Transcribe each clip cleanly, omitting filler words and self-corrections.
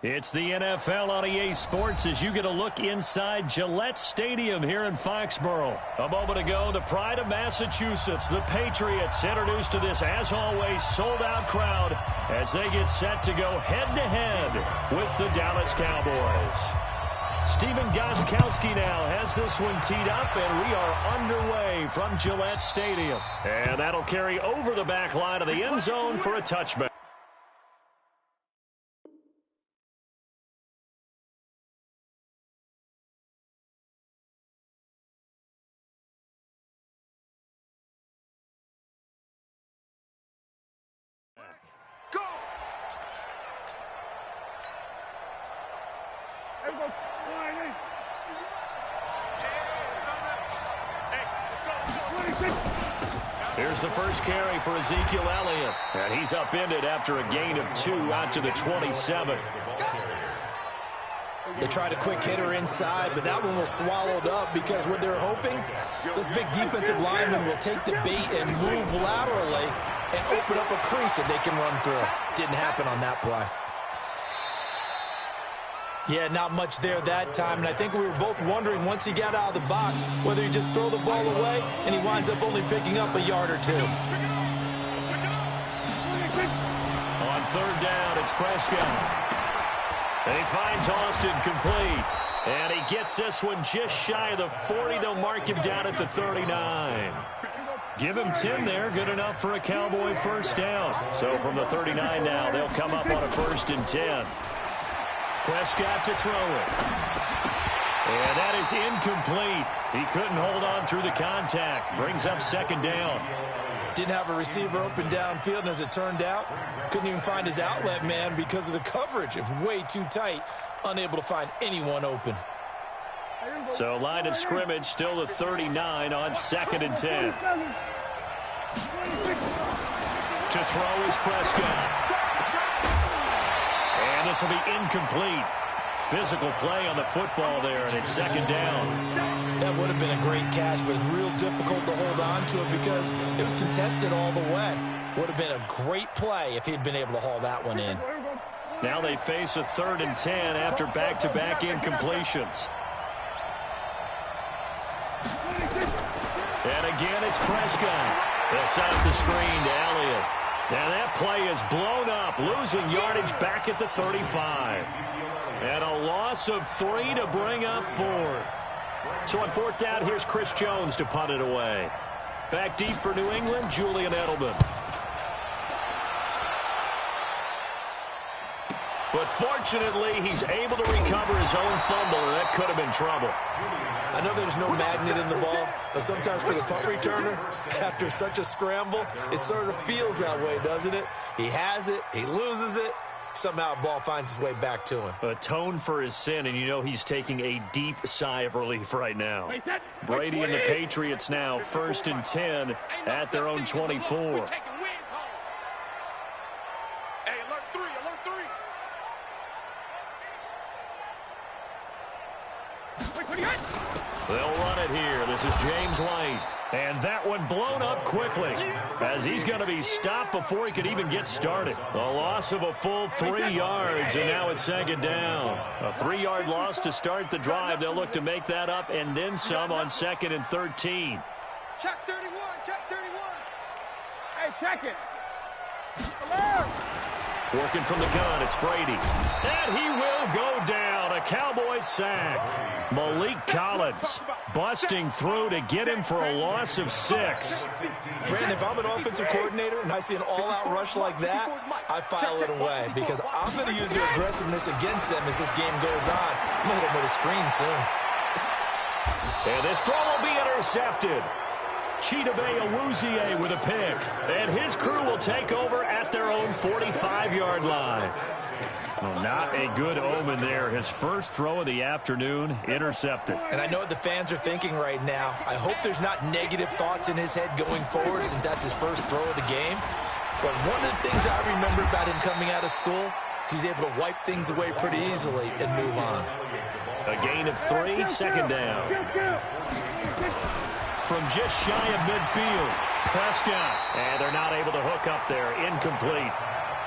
It's the NFL on EA Sports as you get a look inside Gillette Stadium here in Foxborough. A moment ago, the pride of Massachusetts, the Patriots, introduced to this, as always, sold-out crowd as they get set to go head-to-head with the Dallas Cowboys. Stephen Gostkowski now has this one teed up, and we are underway from Gillette Stadium. And that'll carry over the back line of the end zone for a touchback. Here's the first carry for Ezekiel Elliott. And he's upended after a gain of 2 out to the 27. They tried a quick hitter inside, but that one was swallowed up because what they're hoping, this big defensive lineman will take the bait and move laterally and open up a crease that they can run through. Didn't happen on that play. Yeah, not much there that time, and I think we were both wondering once he got out of the box whether he just throw the ball away and he winds up only picking up a yard or 2. On third down, it's Prescott. And he finds Austin complete. And he gets this one just shy of the 40. They'll mark him down at the 39. Give him 10 there, good enough for a Cowboy first down. So from the 39 now, they'll come up on a 1st and 10. Prescott to throw it. And that is incomplete. He couldn't hold on through the contact. Brings up 2nd down. Didn't have a receiver open downfield, and as it turned out, couldn't even find his outlet man because of the coverage. It was way too tight, unable to find anyone open. So line of scrimmage still the 39 on 2nd and 10. To throw is Prescott. And this will be incomplete. Physical play on the football there, and it's 2nd down. That would have been a great catch, but it's real difficult to hold on to it because it was contested all the way. Would have been a great play if he'd been able to haul that one in. Now they face a 3rd and 10 after back-to-back incompletions. And again, it's Prescott. They'll set up the screen to Elliott. And that play is blown up, losing yardage back at the 35. And a loss of 3 to bring up 4th. So on 4th down, here's Chris Jones to punt it away. Back deep for New England, Julian Edelman. But fortunately, he's able to recover his own fumble, and that could have been trouble. I know there's no magnet in the ball, but sometimes for the punt returner, after such a scramble, it sort of feels that way, doesn't it? He has it, he loses it, somehow the ball finds its way back to him. Atone for his sin, and you know he's taking a deep sigh of relief right now. Brady and the Patriots now 1st and 10 at their own 24. They'll run it here. This is James White. And that one blown up quickly as he's going to be stopped before he could even get started. A loss of a full 3 yards, and now it's 2nd down. A 3-yard loss to start the drive. They'll look to make that up and then some on 2nd and 13. Check 31, check 31. Hey, check it. Alert. Working from the gun, it's Brady. And he will go down. A Cowboys sack. Malik Collins busting through to get him for a loss of 6. Brandon, if I'm an offensive coordinator and I see an all-out rush like that, I file it away because I'm going to use your aggressiveness against them as this game goes on. I'm going to hit them with a screen soon. And this throw will be intercepted. Chidobe Awuzie with a pick. And his crew will take over at their own 45-yard line. Well, not a good omen there. His first throw of the afternoon, intercepted. And I know what the fans are thinking right now. I hope there's not negative thoughts in his head going forward since that's his first throw of the game. But one of the things I remember about him coming out of school is he's able to wipe things away pretty easily and move on. A gain of 3, 2nd down. From just shy of midfield, Prescott. And they're not able to hook up there. Incomplete.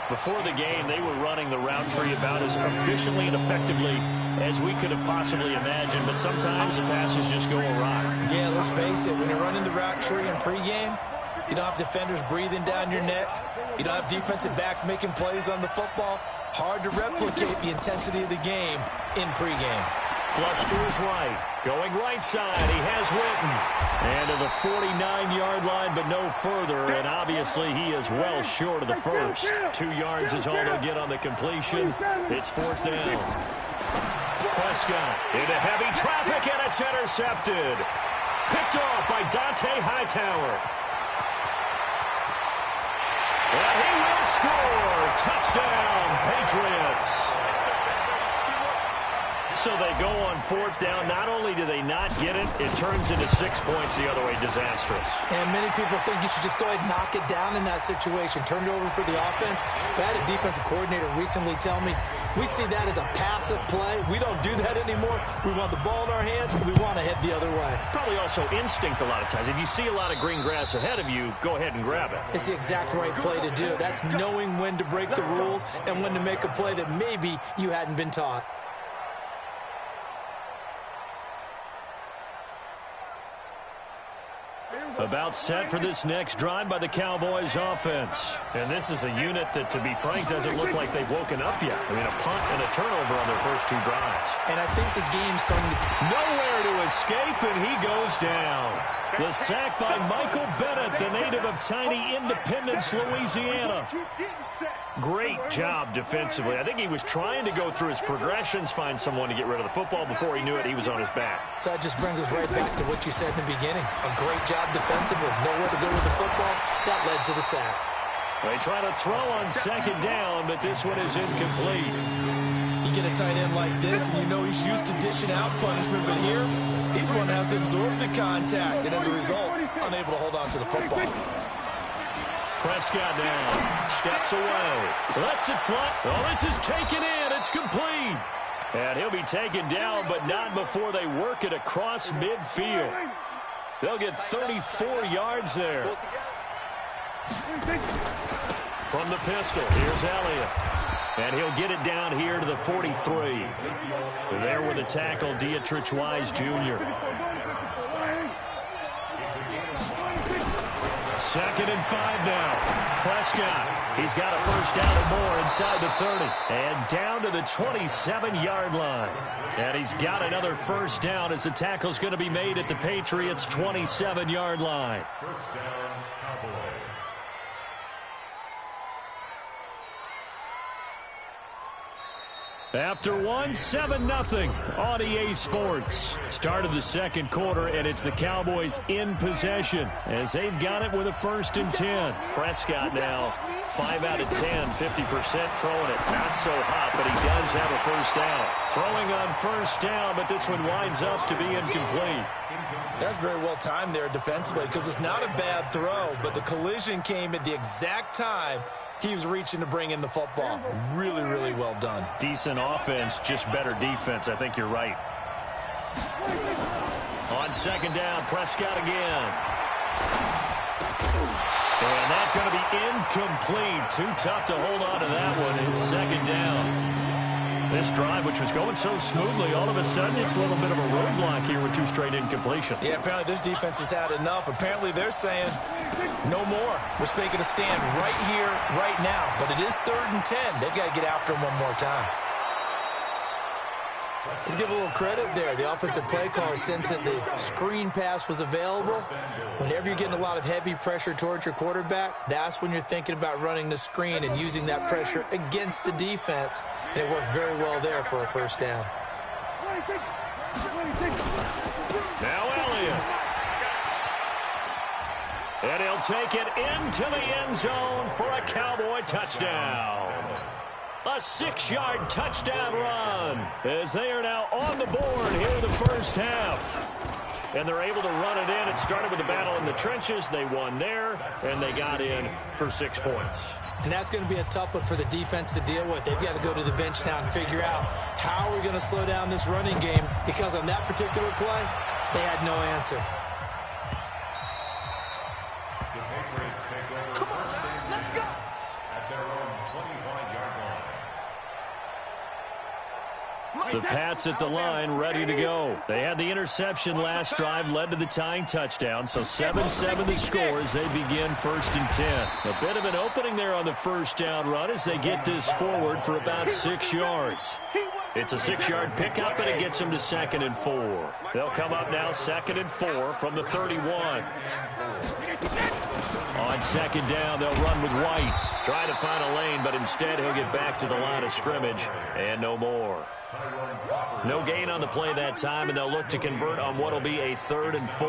Before the game, they were running the route tree about as efficiently and effectively as we could have possibly imagined, but sometimes the passes just go awry. Yeah, let's face it, when you're running the route tree in pregame, you don't have defenders breathing down your neck. You don't have defensive backs making plays on the football. Hard to replicate the intensity of the game in pregame. Flush to his right. Going right side. He has Witten. And to the 49-yard line, but no further. And obviously he is well short of the first. 2 yards is all they'll get on the completion. It's 4th down. Prescott into heavy traffic, and it's intercepted. Picked off by Dante Hightower. And he will score. Touchdown, Patriots. So they go on 4th down. Not only do they not get it, it turns into 6 points the other way. Disastrous. And many people think you should just go ahead and knock it down in that situation. Turn it over for the offense. But I had a defensive coordinator recently tell me, we see that as a passive play. We don't do that anymore. We want the ball in our hands, and we want to head the other way. Probably also instinct a lot of times. If you see a lot of green grass ahead of you, go ahead and grab it. It's the exact right play to do. That's knowing when to break the rules and when to make a play that maybe you hadn't been taught. About set for this next drive by the Cowboys offense. And this is a unit that, to be frank, doesn't look like they've woken up yet. I mean, a punt and a turnover on their first 2 drives. And I think the game's starting to... Nowhere to escape, and he goes down. The sack by Michael Bennett, the native of tiny Independence, Louisiana. Great job defensively. I think he was trying to go through his progressions, find someone to get rid of the football. Before he knew it, he was on his back. So that just brings us right back to what you said in the beginning. A great job defensively. Nowhere to go with the football. That led to the sack. They try to throw on 2nd down, but this one is incomplete. You get a tight end like this, and you know he's used to dishing out punishment, but here, he's going to have to absorb the contact, and as a result, unable to hold on to the football. Prescott now steps away, lets it fly. Oh, this is taken in. It's complete. And he'll be taken down, but not before they work it across midfield. They'll get 34 yards there. From the pistol, here's Elliott. And he'll get it down here to the 43. There with the tackle, Dietrich Wise Jr. 2nd and 5 now. Prescott, he's got a first down or more inside the 30. And down to the 27-yard line. And he's got another first down as the tackle's going to be made at the Patriots' 27-yard line. First down, Cowboys. After 1, 7-0 on EA Sports. Start of the 2nd quarter, and it's the Cowboys in possession as they've got it with a 1st and 10. Prescott now 5 out of 10, 50% throwing it. Not so hot, but he does have a first down. Throwing on 1st down, but this one winds up to be incomplete. That's very well timed there defensively because it's not a bad throw, but the collision came at the exact time he was reaching to bring in the football. Really, really well done. Decent offense, just better defense. I think you're right. On 2nd down, Prescott again. And that's going to be incomplete. Too tough to hold on to that one. It's 2nd down. This drive, which was going so smoothly, all of a sudden it's a little bit of a roadblock here with 2 straight incompletions. Yeah, apparently this defense has had enough. Apparently they're saying no more. We're making a stand right here, right now. But it is 3rd and 10. They've got to get after him one more time. Let's give a little credit there. The offensive play caller, since that the screen pass was available, whenever you're getting a lot of heavy pressure towards your quarterback, that's when you're thinking about running the screen and using that pressure against the defense. And it worked very well there for a first down. Now Elliott. And he'll take it into the end zone for a Cowboy touchdown. A 6-yard touchdown run as they are now on the board here in the first half. And they're able to run it in. It started with a battle in the trenches. They won there, and they got in for 6 points. And that's going to be a tough one for the defense to deal with. They've got to go to the bench now and figure out how we're going to slow down this running game, because on that particular play, they had no answer. The Patriots take over first and 10 at their own 25. The Pats at the line, ready to go. They had the interception last drive, led to the tying touchdown. So 7-7 the score as they begin 1st and 10. A bit of an opening there on the first down run as they get this forward for about 6 yards. It's a 6-yard pickup, and it gets them to 2nd and 4. They'll come up now 2nd and 4 from the 31. On 2nd down, they'll run with White. Trying to find a lane, but instead he'll get back to the line of scrimmage and no more. No gain on the play that time, and they'll look to convert on what will be a 3rd and 4.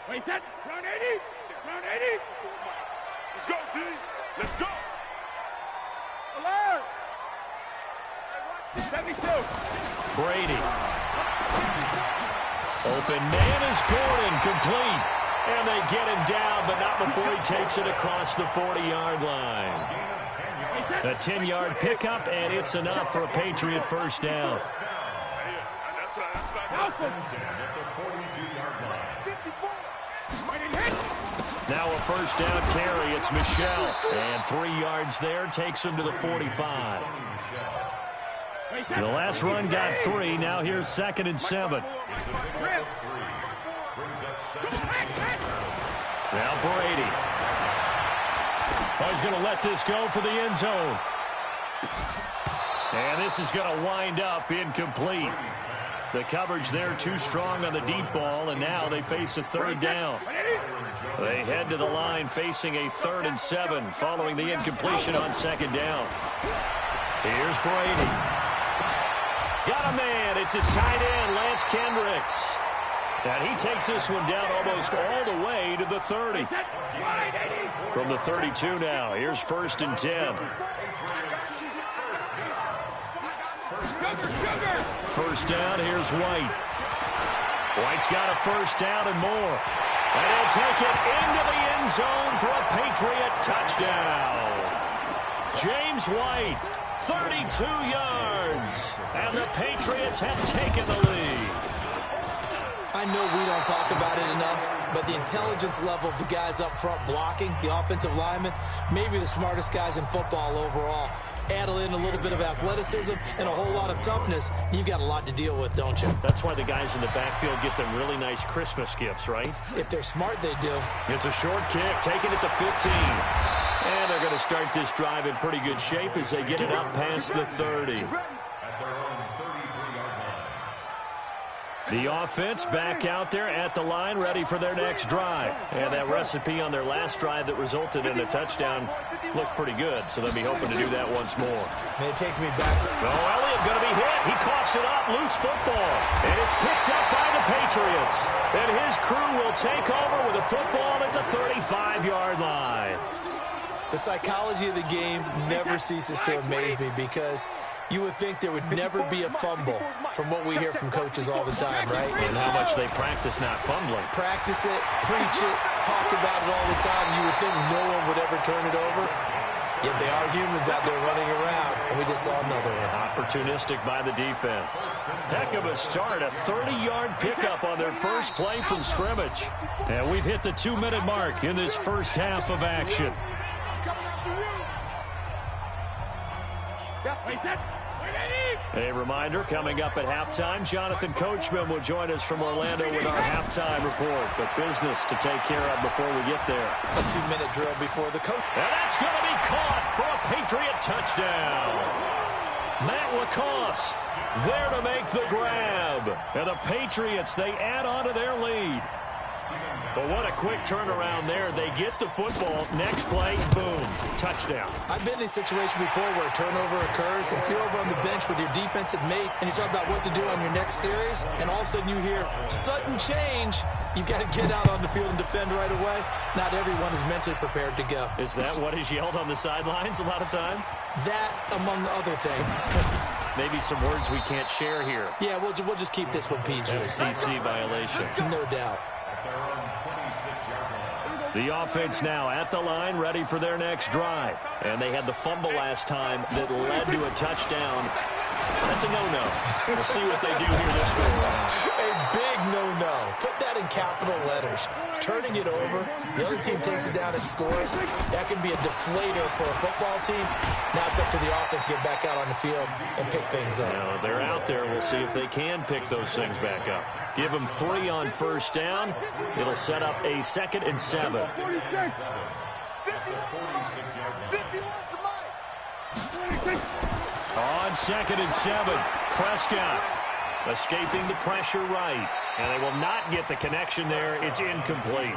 Wait, set. Run 80. Run 80. Let's go, D. Let's go. Alert. 72. Brady. Open man is Gordon, complete. And they get him down, but not before he takes it across the 40-yard line. A 10-yard pickup, and it's enough for a Patriot first down. Now a first down carry. It's Michelle. And 3 yards there takes him to the 45. The last run got 3. Now here's 2nd and 7. Now Brady. He's going to let this go for the end zone. And this is going to wind up incomplete. The coverage there too strong on the deep ball, and now they face a 3rd down. They head to the line facing a 3rd and 7 following the incompletion on 2nd down. Here's Brady. Got a man. It's his tight end, Lance Kendricks. And he takes this one down almost all the way to the 30. From the 32 now, here's 1st and 10. First down, here's White. White's got a first down and more. And he'll take it into the end zone for a Patriot touchdown. James White, 32 yards. And the Patriots have taken the lead. I know we don't talk about it enough, but the intelligence level of the guys up front blocking, the offensive linemen, maybe the smartest guys in football overall. Add in a little bit of athleticism and a whole lot of toughness, you've got a lot to deal with, don't you? That's why the guys in the backfield get them really nice Christmas gifts, right? If they're smart, they do. It's a short kick, taking it to 15. And they're going to start this drive in pretty good shape as they get it up past the 30. The offense back out there at the line, ready for their next drive. And that recipe on their last drive that resulted in a touchdown looked pretty good, so they'll be hoping to do that once more. And it takes me back to... Oh, Elliott going to be hit. He coughs it up, loose football. And it's picked up by the Patriots. And his crew will take over with a football at the 35-yard line. The psychology of the game never ceases to amaze me because you would think there would never be a fumble from what we hear from coaches all the time, right? And how much they practice not fumbling. Practice it, preach it, talk about it all the time. You would think no one would ever turn it over. Yet they are humans out there running around, and we just saw another one. Opportunistic by the defense. Heck of a start, a 30-yard pickup on their first play from scrimmage. And we've hit the 2-minute mark in this first half of action. A reminder, coming up at halftime, Jonathan Coachman will join us from Orlando with our halftime report. But business to take care of before we get there. A 2-minute drill before the coach. And that's going to be caught for a Patriot touchdown. Matt Lacoste there to make the grab. And the Patriots, they add on to their lead. But what a quick turnaround there. They get the football. Next play, boom, touchdown. I've been in a situation before where a turnover occurs, and if you're over on the bench with your defensive mate and you talk about what to do on your next series, and all of a sudden you hear sudden change, you've got to get out on the field and defend right away. Not everyone is mentally prepared to go. Is that what is yelled on the sidelines a lot of times? That, among other things. Maybe some words we can't share here. Yeah, we'll just keep this one PG. FCC violation. No doubt. The offense now at the line, ready for their next drive. And they had the fumble last time that led to a touchdown. That's a no-no. We'll see what they do here this go around. A big no-no. Put that in capital letters. Turning it over, the other team takes it down and scores. That can be a deflator for a football team. Now it's up to the offense to get back out on the field and pick things up. Now, they're out there. We'll see if they can pick those things back up. Give them 3 on first down. It'll set up a 2nd and 7. On 2nd and 7, Prescott escaping the pressure right. And they will not get the connection there. It's incomplete.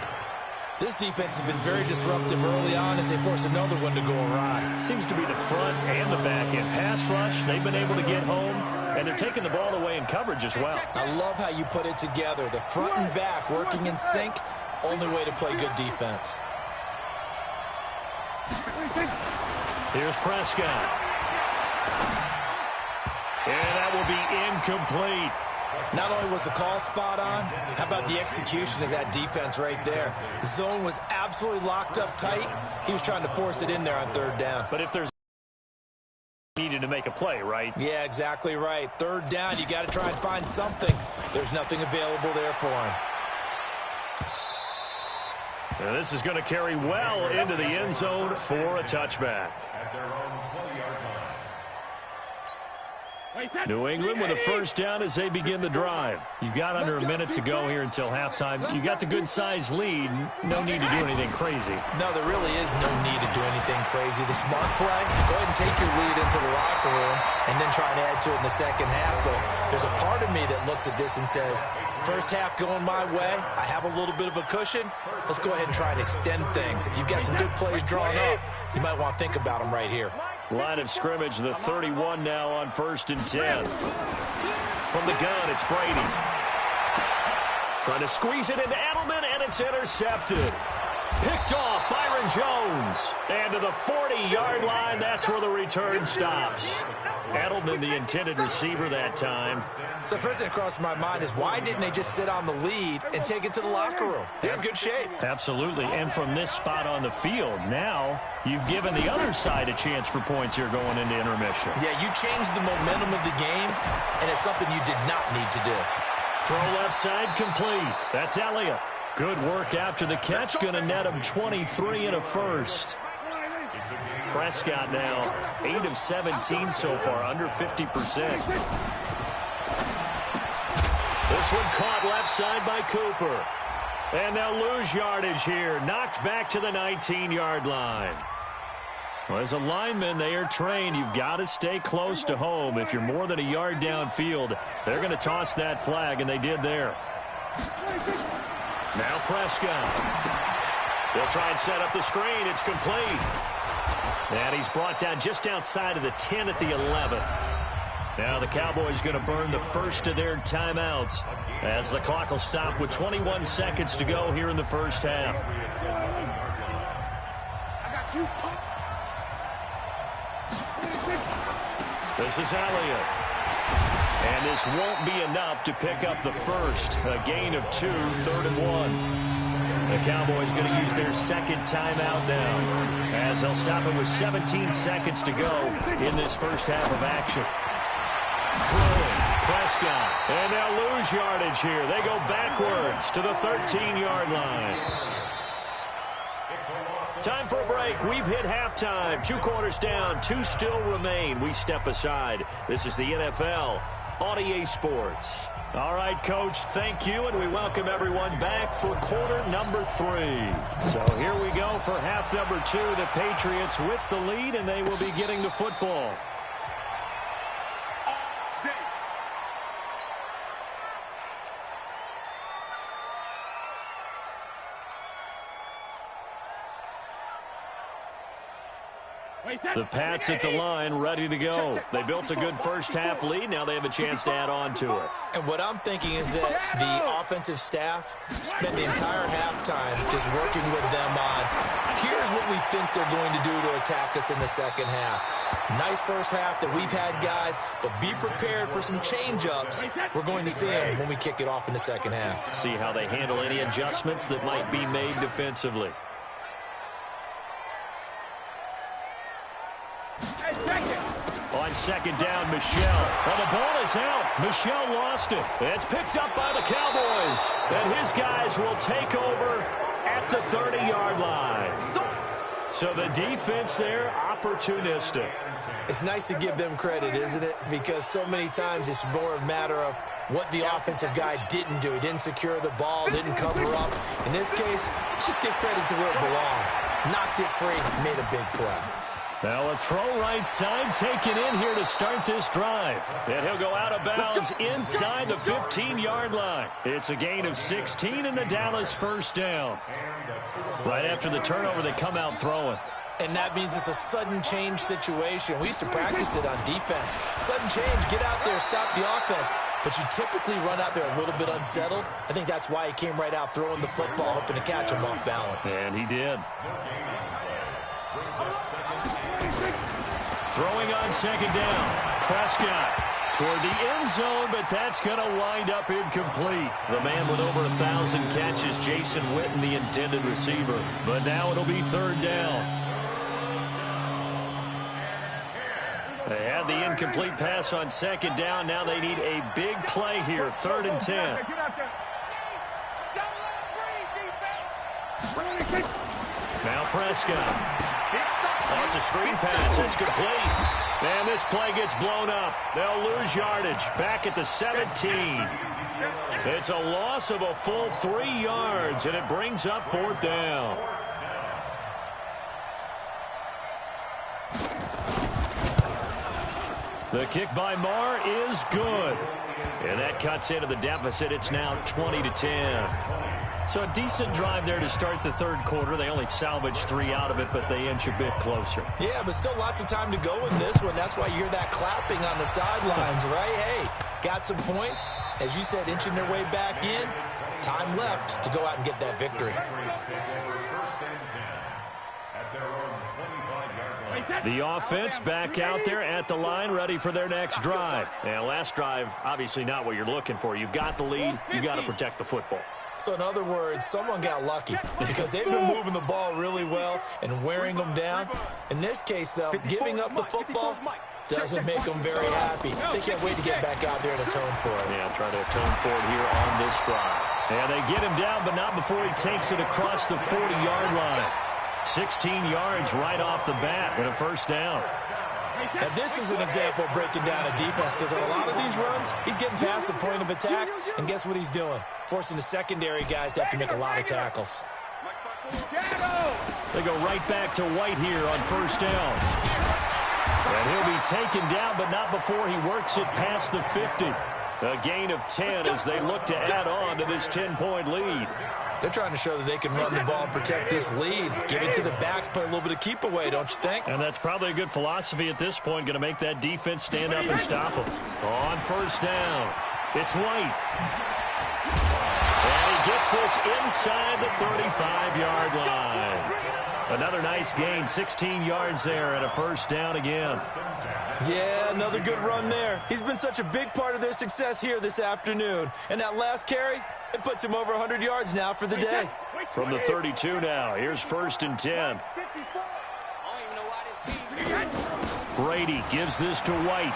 This defense has been very disruptive early on as they force another one to go awry. Seems to be the front and the back end. Pass rush, they've been able to get home, and they're taking the ball away in coverage as well. I love how you put it together. The front and back working in sync, only way to play good defense. Here's Prescott. And that will be incomplete. Not only was the call spot on, how about the execution of that defense right there? The zone was absolutely locked up tight. He was trying to force it in there on 3rd down. But if there's needed to make a play, right? Yeah, exactly right. 3rd down, you got to try and find something. There's nothing available there for him. And this is going to carry well into the end zone for a touchback. New England with a first down as they begin the drive. You've got under a minute to go here until halftime. You got the good-sized lead. No need to do anything crazy. No, there really is no need to do anything crazy. The smart play, go ahead and take your lead into the locker room and then try and add to it in the second half. But there's a part of me that looks at this and says, first half going my way, I have a little bit of a cushion. Let's go ahead and try and extend things. If you've got some good plays drawn up, you might want to think about them right here. Line of scrimmage, the 31 now on 1st and 10. From the gun, it's Brady. Trying to squeeze it into Edelman, and it's intercepted. Picked off Byron Jones. And to the 40-yard line, that's where the return stops. Edelman, the intended receiver that time. So first thing that crossed my mind is why didn't they just sit on the lead and take it to the locker room? They're in good shape. Absolutely. And from this spot on the field, now you've given the other side a chance for points here going into intermission. Yeah, you changed the momentum of the game, and it's something you did not need to do. Throw left side complete. That's Elliott. Good work after the catch. Going to net him 23 and a first. Prescott now 8 of 17 so far, under 50%. This one caught left side by Cooper. And they'll lose yardage here. Knocked back to the 19-yard line. Well, as a lineman, they are trained. You've got to stay close to home. If you're more than a yard downfield, they're going to toss that flag, and they did there. Now Prescott. They'll try and set up the screen. It's complete. And he's brought down just outside of the 10 at the 11. Now the Cowboys going to burn the first of their timeouts as the clock will stop with 21 seconds to go here in the first half. This is Elliott. And this won't be enough to pick up the first. A gain of 2, 3rd and 1. The Cowboys going to use their second timeout now as they'll stop it with 17 seconds to go in this first half of action. Throwing, Prescott, and they'll lose yardage here. They go backwards to the 13-yard line. Time for a break. We've hit halftime. 2 quarters down, 2 still remain. We step aside. This is the NFL on EA Sports. All right, Coach, thank you, and we welcome everyone back for quarter number 3. So here we go for half number 2. The Patriots with the lead, and they will be getting the football. The Pats at the line, ready to go. They built a good first half lead. Now they have a chance to add on to it. And what I'm thinking is that the offensive staff spent the entire halftime just working with them on, here's what we think they're going to do to attack us in the second half. Nice first half that we've had, guys, but be prepared for some change-ups. We're going to see them when we kick it off in the second half. See how they handle any adjustments that might be made defensively. On second down, Michelle. Well, the ball is out. Michelle lost it. It's picked up by the Cowboys. And his guys will take over at the 30-yard line. So the defense there, opportunistic. It's nice to give them credit, isn't it? Because so many times it's more a matter of what the offensive guy didn't do. He didn't secure the ball, didn't cover up. In this case, let's just give credit to where it belongs. Knocked it free, made a big play. Now a throw right side taken in here to start this drive. And he'll go out of bounds inside the 15-yard line. It's a gain of 16 in the Dallas first down. Right after the turnover, they come out throwing. And that means it's a sudden change situation. We used to practice it on defense. Sudden change, get out there, stop the offense. But you typically run out there a little bit unsettled. I think that's why he came right out throwing the football, hoping to catch him off balance. And he did. Throwing on second down. Prescott toward the end zone, but that's going to wind up incomplete. The man with over 1,000 catches, Jason Witten, the intended receiver. But now it'll be third down. They had the incomplete pass on second down. Now they need a big play here. 3rd and 10. Now Prescott. Oh, it's a screen pass. It's complete. And this play gets blown up. They'll lose yardage. Back at the 17. It's a loss of a full 3 yards, and it brings up 4th down. The kick by Marr is good. And that cuts into the deficit. It's now 20-10. So a decent drive there to start the third quarter. They only salvaged 3 out of it, but they inch a bit closer. Yeah, but still lots of time to go in this one. That's why you hear that clapping on the sidelines, right? Hey, got some points. As you said, inching their way back in. Time left to go out and get that victory. The offense back out there at the line, ready for their next drive. And last drive, obviously not what you're looking for. You've got the lead. You've got to protect the football. So in other words, someone got lucky because they've been moving the ball really well and wearing them down. In this case, though, giving up the football doesn't make them very happy. They can't wait to get back out there and atone for it. Yeah, try to atone for it here on this drive. And they get him down, but not before he takes it across the 40-yard line. 16 yards right off the bat and a first down. Now, this is an example of breaking down a defense because on a lot of these runs, he's getting past the point of attack, and guess what he's doing? Forcing the secondary guys to have to make a lot of tackles. They go right back to White here on first down. And he'll be taken down, but not before he works it past the 50. A gain of 10 as they look to add on to this 10-point lead. They're trying to show that they can run the ball and protect this lead. Give it to the backs, play a little bit of keep away, don't you think? And that's probably a good philosophy at this point, going to make that defense stand up and stop them. On first down, it's White. And he gets this inside the 35-yard line. Another nice gain, 16 yards there and a first down again. Yeah, another good run there. He's been such a big part of their success here this afternoon. And that last carry, it puts him over 100 yards now for the day. From the 32 now, here's 1st and 10. Brady gives this to White.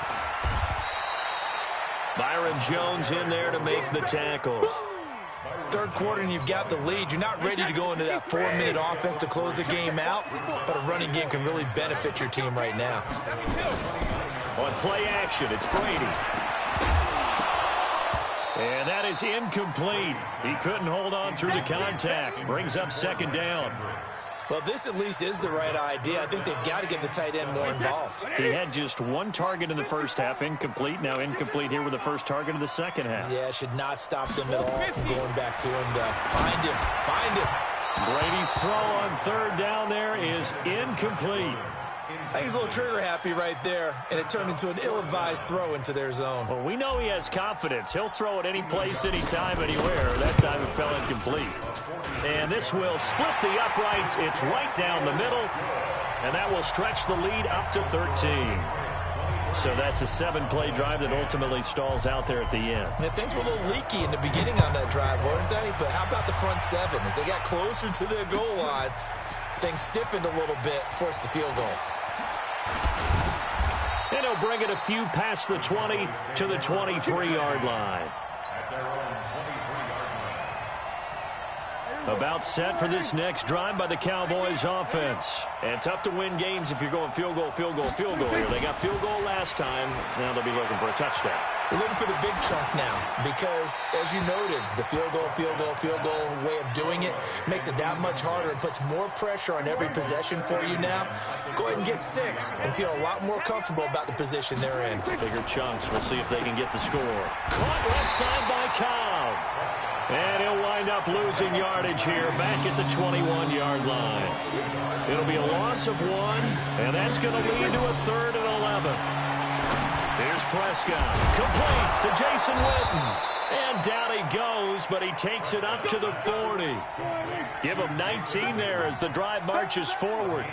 Byron Jones in there to make the tackle. Third quarter and you've got the lead. You're not ready to go into that 4-minute offense to close the game out, but a running game can really benefit your team right now. On play action, it's Brady. And that is incomplete. He couldn't hold on through the contact. Brings up second down. Well, this at least is the right idea. I think they've got to get the tight end more involved. He had just 1 target in the first half, incomplete. Now incomplete here with the first target of the second half. Yeah, should not stop them at all from going back to him to find him. Find him. Brady's throw on 3rd down there is incomplete. I think he's a little trigger happy right there, and it turned into an ill-advised throw into their zone. Well, we know he has confidence. He'll throw it any place, anytime, anywhere. That time it fell incomplete. And this will split the uprights. It's right down the middle, and that will stretch the lead up to 13. So that's a 7-play drive that ultimately stalls out there at the end. And things were a little leaky in the beginning on that drive, weren't they? But how about the front 7? As they got closer to their goal line, things stiffened a little bit, forced the field goal. And he'll He'll bring it a few past the 20 to the 23-yard line. At their own 23-yard line. About set for this next drive by the Cowboys offense. And tough to win games if you're going field goal, field goal, field goal here. They got field goal last time. Now they'll be looking for a touchdown. They're looking for the big chunk now because, as you noted, the field goal way of doing it makes it that much harder and puts more pressure on every possession for you now. Go ahead and get 6 and feel a lot more comfortable about the position they're in. Bigger chunks. We'll see if they can get the score. Caught left side by Cobb. And he'll wind up losing yardage here back at the 21-yard line. It'll be a loss of 1, and that's going to lead to a 3rd and 11. Here's Prescott. Complete to Jason Witten. And down he goes, but he takes it up to the 40. Give him 19 there as the drive marches forward.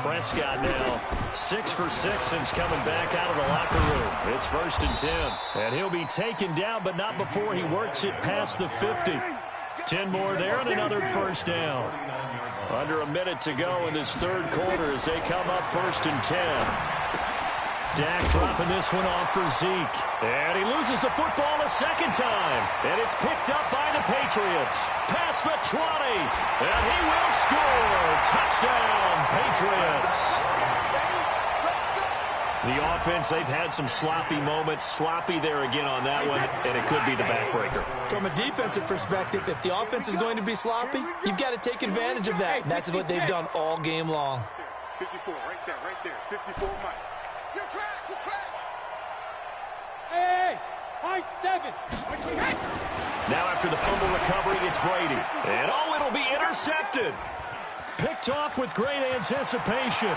Prescott now 6 for 6 since coming back out of the locker room. It's 1st and 10. And he'll be taken down, but not before he works it past the 50. 10 more there and another 1st down. Under a minute to go in this 3rd quarter as they come up 1st and 10. Dak dropping this one off for Zeke. And he loses the football a 2nd time. And it's picked up by the Patriots. Past the 20. And he will score. Touchdown, Patriots. The offense, they've had some sloppy moments. Sloppy there again on that one. And it could be the backbreaker. From a defensive perspective, if the offense is going to be sloppy, you've got to take advantage of that. And that's what they've done all game long. 54, right there. 54, Mike. You track. Hey, high 7. Now after the fumble recovery, it's Brady. And it'll be intercepted. Picked off with great anticipation.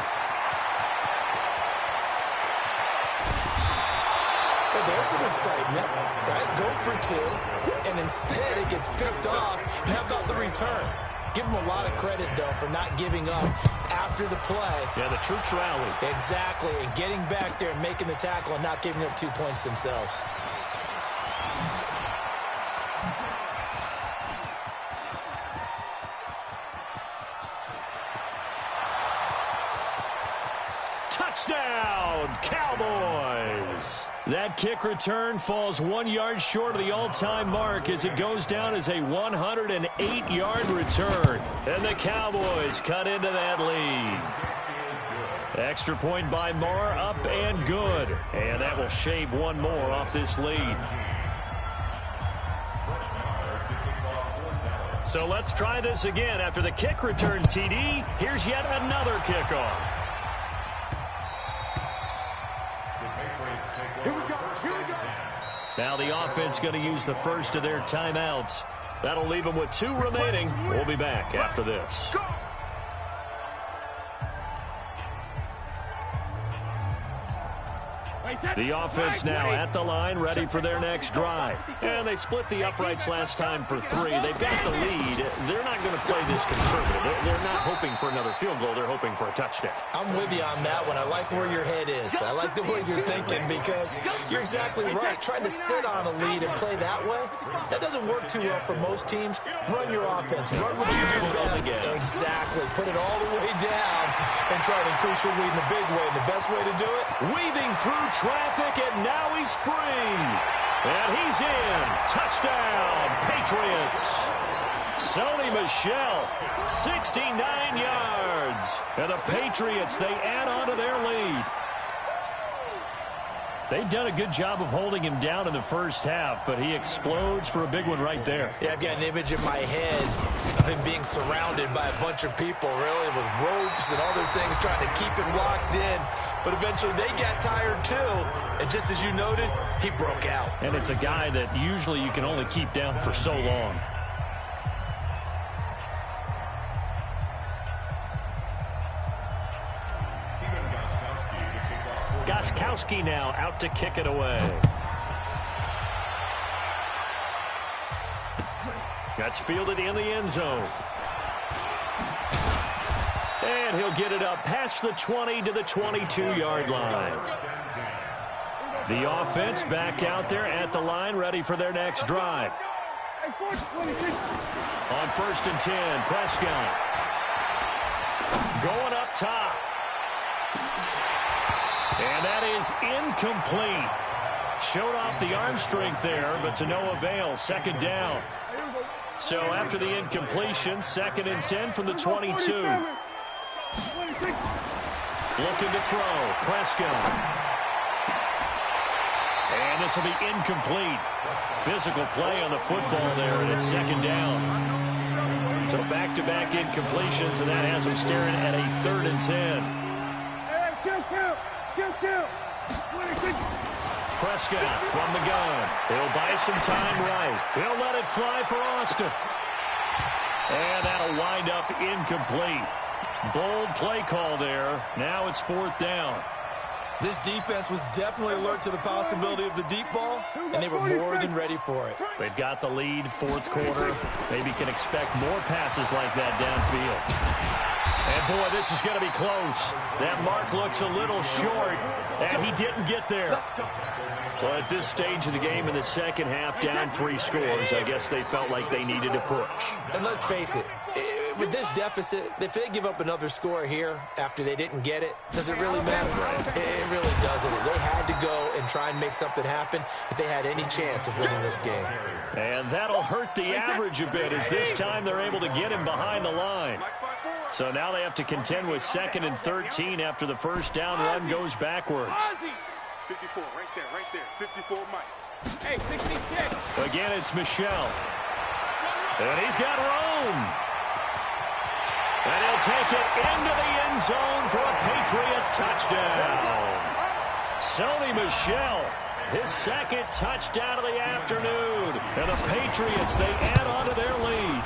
Well, there's some excitement, right? Go for 2, and instead it gets picked off. And how about the return? Give them a lot of credit, though, for not giving up after the play. Yeah, the troops rallied. Exactly, and getting back there and making the tackle and not giving up 2 points themselves. Touchdown, Cowboys! That kick return falls 1 yard short of the all-time mark as it goes down as a 108-yard return. And the Cowboys cut into that lead. Extra point by Moore, up and good. And that will shave 1 more off this lead. So let's try this again. After the kick return TD, here's yet another kickoff. Now the offense going to use the first of their timeouts. That'll leave them with 2 remaining. We'll be back after this. The offense now at the line, ready for their next drive. And they split the uprights last time for 3. They've got the lead. They're not going to play this conservative. They're not hoping for another field goal. They're hoping for a touchdown. I'm with you on that one. I like where your head is. I like the way you're thinking because you're exactly right. Trying to sit on a lead and play that way, that doesn't work too well for most teams. Run your offense. Run what you do best. Exactly. Put it all the way down and try to increase your lead in a big way. And the best way to do it? Weaving through traffic, and now he's free. And he's in. Touchdown, Patriots. Sony Michel, 69 yards. And the Patriots, they add on to their lead. They've done a good job of holding him down in the first half, but he explodes for a big one right there. Yeah, I've got an image in my head of him being surrounded by a bunch of people, really, with ropes and other things trying to keep him locked in. But eventually they got tired too. And just as you noted, he broke out. And it's a guy that usually you can only keep down for so long. Gostkowski now out to kick it away. That's fielded in the end zone. And he'll get it up past the 20 to the 22-yard line. The offense back out there at the line, ready for their next drive. On 1st and 10, Prescott. Going up top. And that is incomplete. Showed off the arm strength there, but to no avail. Second down. So after the incompletion, 2nd and 10 from the 22. Looking to throw. Prescott. And this will be incomplete. Physical play on the football there, and it's 2nd down. So back-to-back incompletions, and that has them staring at a 3rd and 10. Prescott from the gun. He'll buy some time right. He'll let it fly for Austin. And that'll wind up incomplete. Bold play call there. Now it's 4th down. This defense was definitely alert to the possibility of the deep ball, and they were more than ready for it. They've got the lead, 4th quarter. Maybe can expect more passes like that downfield. And, boy, this is going to be close. That mark looks a little short, and he didn't get there. Well, at this stage of the game in the second half, down 3 scores, I guess they felt like they needed to push. And let's face it, with this deficit, if they give up another score here after they didn't get it, does it really matter? It really doesn't. They had to go and try and make something happen if they had any chance of winning this game. And that'll hurt the average a bit, as this time they're able to get him behind the line. So now they have to contend with 2nd and 13 after the first down run goes backwards. 54, right there. 54, Mike. Hey, 66. Again, it's Michelle. And he's got room. And he'll take it into the end zone for a Patriot touchdown. Sony Michel, his 2nd touchdown of the afternoon. And the Patriots, they add on to their lead.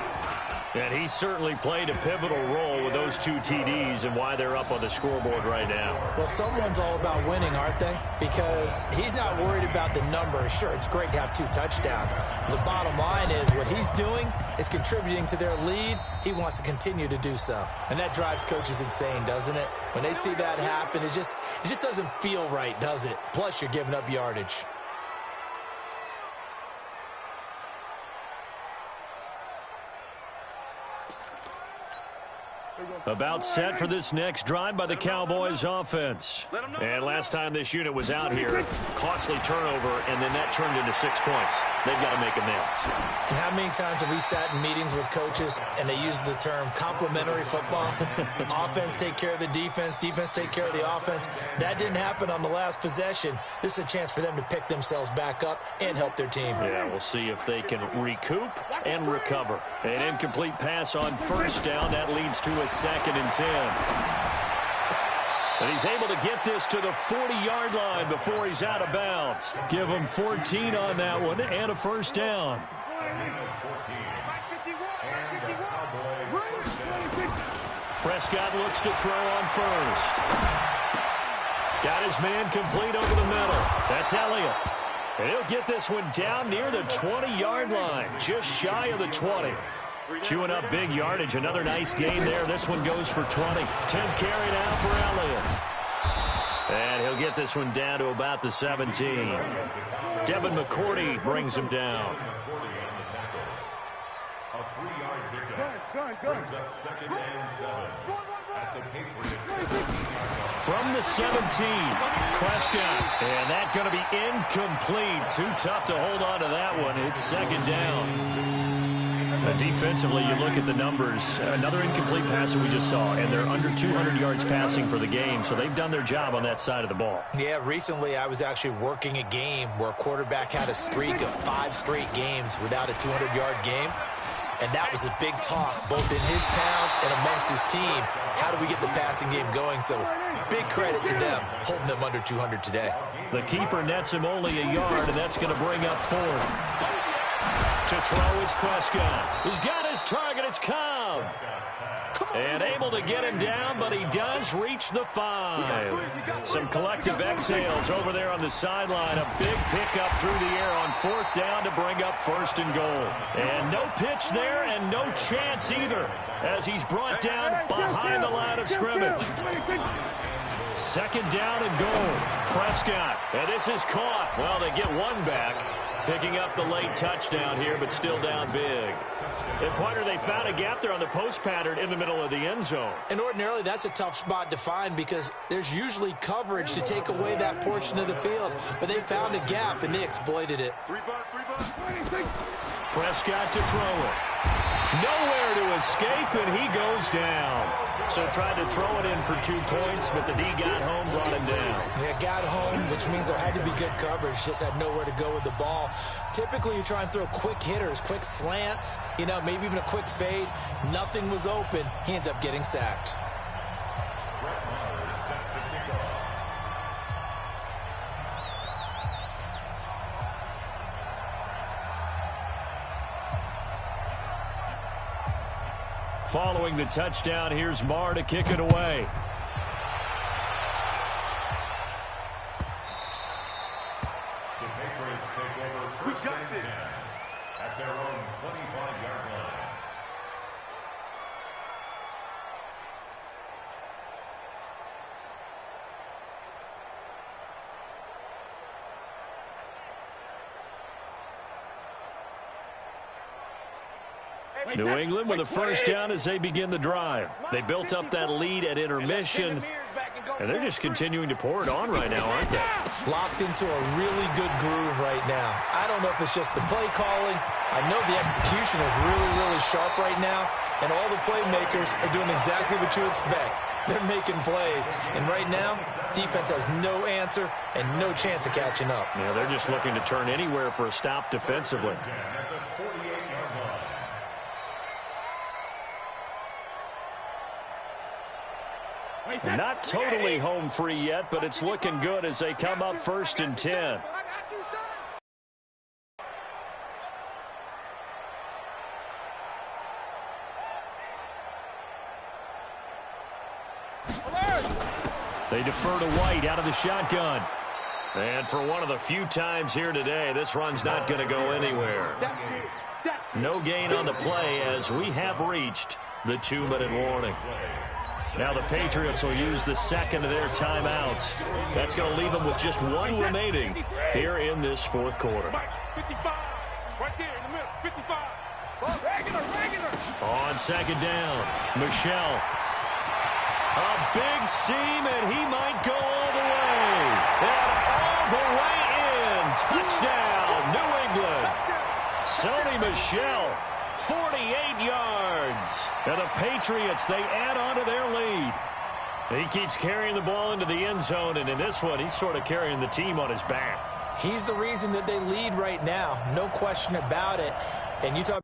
And he certainly played a pivotal role with those 2 TDs and why they're up on the scoreboard right now. Well, someone's all about winning, aren't they? Because he's not worried about the number. Sure, it's great to have 2 touchdowns. The bottom line is what he's doing is contributing to their lead. He wants to continue to do so. And that drives coaches insane, doesn't it? When they see that happen, it just doesn't feel right, does it? Plus, you're giving up yardage. About set for this next drive by the Cowboys offense. And last time this unit was out here, costly turnover, and then that turned into 6 points. They've got to make amends. And how many times have we sat in meetings with coaches and they use the term complementary football? Offense take care of the defense, defense take care of the offense. That didn't happen on the last possession. This is a chance for them to pick themselves back up and help their team. Yeah, we'll see if they can recoup and recover. An incomplete pass on first down. That leads to a 2nd and 10. And he's able to get this to the 40-yard line before he's out of bounds. Give him 14 on that one and a first down. Prescott looks to throw on first. Got his man complete over the middle. That's Elliott. And he'll get this one down near the 20-yard line, just shy of the 20. Chewing up big yardage. Another nice gain there. This one goes for 20. 10th carry now for Elliott. And he'll get this one down to about the 17. Devin McCourty brings him down. A 3-yard pickup brings up 2nd and 7 at the Patriots. From the 17, Prescott. And that's going to be incomplete. Too tough to hold on to that one. It's 2nd down. Defensively, you look at the numbers. Another incomplete pass that we just saw, and they're under 200 yards passing for the game, so they've done their job on that side of the ball. Yeah, recently I was actually working a game where a quarterback had a streak of 5 straight games without a 200-yard game, and that was a big talk, both in his town and amongst his team. How do we get the passing game going? So big credit to them, holding them under 200 today. The keeper nets him only a yard, and that's going to bring up 4th. To throw is Prescott. He's got his target. It's Cobb. And able to get him down, but he does reach the 5. Some collective exhales over there on the sideline. A big pickup through the air on 4th down to bring up 1st and goal. And no pitch there and no chance either as he's brought down behind the line of scrimmage. 2nd down and goal. Prescott. And this is caught. Well, they get one back. Picking up the late touchdown here, but still down big. And, partner, they found a gap there on the post pattern in the middle of the end zone. And ordinarily, that's a tough spot to find because there's usually coverage to take away that portion of the field. But they found a gap, and they exploited it. Prescott to throw it. Nowhere to escape, and he goes down. So tried to throw it in for 2 points, but the D got home, brought him down. Yeah, got home, which means there had to be good coverage. Just had nowhere to go with the ball. Typically, you try and throw quick hitters, quick slants, maybe even a quick fade. Nothing was open. He ends up getting sacked. Following the touchdown, here's Marr to kick it away. The Patriots take over first and 10 at their own 25-yard line. New England with a first down as they begin the drive. They built up that lead at intermission, and they're just continuing to pour it on right now, aren't they? Locked into a really good groove right now. I don't know if it's just the play calling. I know the execution is really, really sharp right now, and all the playmakers are doing exactly what you expect. They're making plays, and right now, defense has no answer and no chance of catching up. Yeah, they're just looking to turn anywhere for a stop defensively. At the 48-yard line. Not totally home free yet, but it's looking good as they come up first and 10. They defer to White out of the shotgun. And for one of the few times here today, this run's not going to go anywhere. No gain on the play as we have reached the 2-minute warning. Now the Patriots will use the second of their timeouts. That's going to leave them with just one remaining here in this fourth quarter. 55, right there in the middle, 55. Regular. On second down, Michelle. A big seam, and he might go all the way. And all the way in. Touchdown, New England. Sony Michel, 48 yards. And the Patriots, they add on to their lead. He keeps carrying the ball into the end zone, and in this one, he's sort of carrying the team on his back. He's the reason that they lead right now. No question about it. And you talk